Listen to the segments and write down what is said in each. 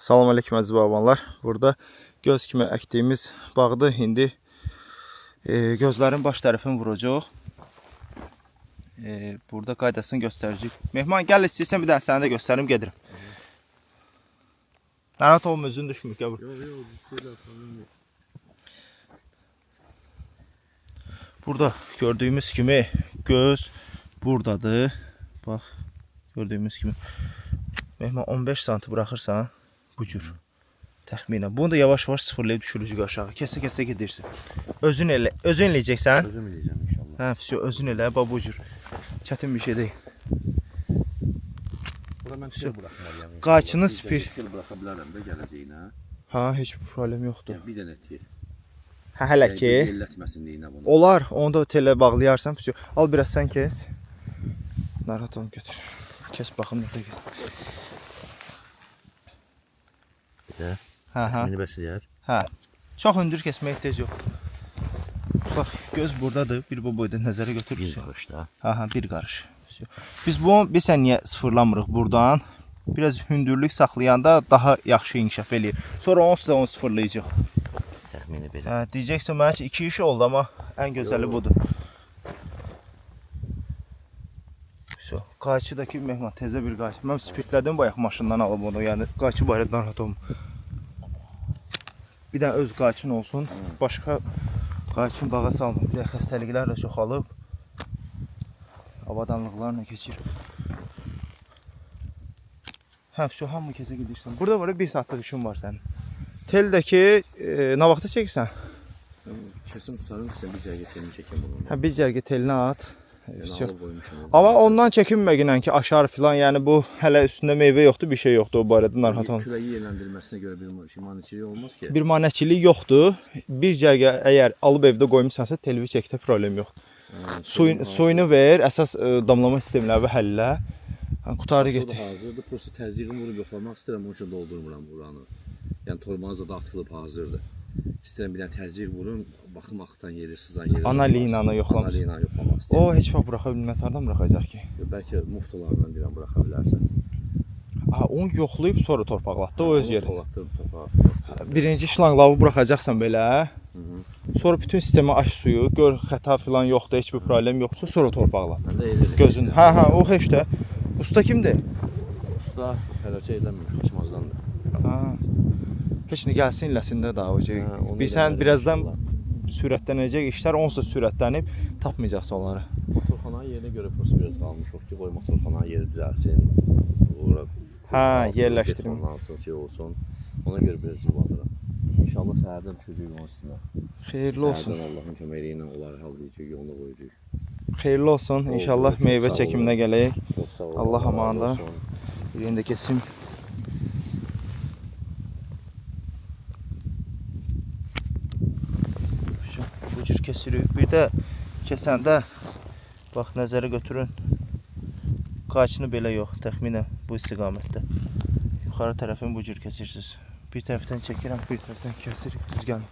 Salam aleyküm əziz babanlar. Burada göz kimi əkdiyimiz bağdır. İndi gözlərin baş tərəfini vuracaq. Burada qaydasını göstərəcək. Mehman gəl istəyirsən bir dənə səni də göstərim gedirəm. Narahat olma, özün düşmür. Gəl bura. Burada gördüyümüz kimi göz buradadır. Bax, gördüyümüz kimi. Mehman 15 santim bırakırsan bu cür. Təxminən. Bunu da yavaş-yavaş sıfırlayıb düşürücü aşağı. Kəsə-kəsə gedirsən. Özün eləyəcəksən? Özüm eləyəcəm inşallah. Hə, özün elə, bax bu cür. Çətin bir şey deyil. Bura mən tel buraxmalıyam. Qayçını spir. Tel buraxa bilərəm də gələcəyinə. Ha, heç bir problem yoxdur. Bir dənə tel. Hə, hələ ki. Ellətməsin deyinə bunu. Olar, onu da telə bağlayarsan. Al biraz sən kes. Narahat onu götür. Kes baxım nerede götür. Bir də. Hə. Məni bəs edər. Hə. Çox hündür kesməyə ehtiyac yoxdur. Bax, göz buradadır. Bir bu boyda nəzərə götür. Bir qarış da. Hə, bir qarış. Biz niyə sıfırlamırıq buradan? Biraz hündürlük saxlayanda daha yaxşı inkişaf eləyir. Sonra onu sıfırlayacaq. Təxmini belə. Hə, deyəcəksən mənim üçün 2 iş oldu, amma ən gözəli budur. Qayçıdakı Mehman təzə bir qayçı. Mən spirtlədim bayaq maşından alıb onu. Yəni qayçı barədə narahat olma. Bir dənə öz qayçın olsun. Başqa qayçın bağa salma. Bir də xəstəliklər də çoxalıb. Avadanlıqlarla keçir. Hə, hamı kəsə gedirsən. Burada var 1 saatlıq işin var sənin. Teldəki nə vaxta çəkirsən? Kesim tutarım sizə bir cərgə telini çəkəm bunu. Hə, bir cərgə telinə at. Amma ondan çəkinməginlə ki, aşar filan, yəni bu hələ üstündə meyvə yoxdur, bir şey yoxdur o barədə narahat olma. Küləyi yerləndirilməsinə görə bir manəçilik olmaz ki? Bir manəçilik yoxdur. Bir cərgə əgər alıb evdə qoymusansa, telvi çəkdə problem yoxdur. Suyunu ver, əsas damlama sistemləri və həllə. Qutarı getir. Hazırdır, prosta təzyiqini vurub yoxlamaq istəyirəm, onun üçün doldurmuram buranı. Yəni torbanız da atılıb hazırdır. İstəyirəm bir dənə təzyiq vurun, baxım axıtan yeri, sızan yeri. Analinanı yoxlamaq. Analinanı yoxlamaq istəyirəm. O heç vaxt buraxa bilməz, hardan buraxacaq ki? Bəlkə muftalardan deyirəm buraxa bilərsən. Onu yoxlayıb sonra torpaqlatdı, o öz yeri. Torpaqlatdı. Birinci şlanqlavı buraxacaqsan belə. Sonra bütün sistemi aç suyu, gör xəta filan yoxdur, heç bir problem yoxsa, sonra torpaqlat. Gözün. Hə, o heç də. Usta kimdir? Usta hələcə eləmir, Xaçmazdandır. Ha. Heç nə gəlsin illəsində davacaq. Bilsən, birazdan sürətlənəcək işlər, onsuz sürətlənib tapmayacaqsa onları. Motorxananın yerinə görə prosta biraz qalmışıq ki, qoy motorxananın yeri düzəlsin. Hə, yerləşdirim. Şey olsun. Ona görə biraz yuvadıram. İnşallah səhərdən düşəcək onun üstünə. Xeyirli olsun. Səhərdən Allahın köməyi ilə onları hallayacaq, yoluna qoyacaq. Xeyirli olsun. İnşallah meyvə çəkiminə gələk. Allah amanında. Birini də kesim. Bu cür kesirik. Bir də kəsəndə bax nəzərə götürün. Qayçını belə yox, təxminən bu istiqamətdə. Yuxarı tərəfini bu cür kəsirsiniz. Bir tərəfdən çəkirəm, bir tərəfdən kəsirik, düz gəlin.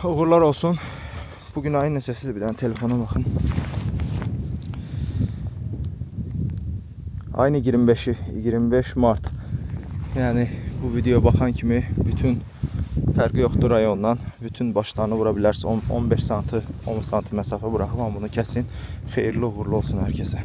Uğurlar olsun. Bugün ayın neçəsidir, bir dənə telefona baxın. Ayın 25'i, 25 Mart. Yəni bu videoya baxan kimi bütün fərqi yoxdur rayondan. Bütün başlarını vura bilərsə 15 santim, 10 santim məsafə buraxıb, amma bunu kəsin. Xeyirli uğurlu olsun hər kəsə.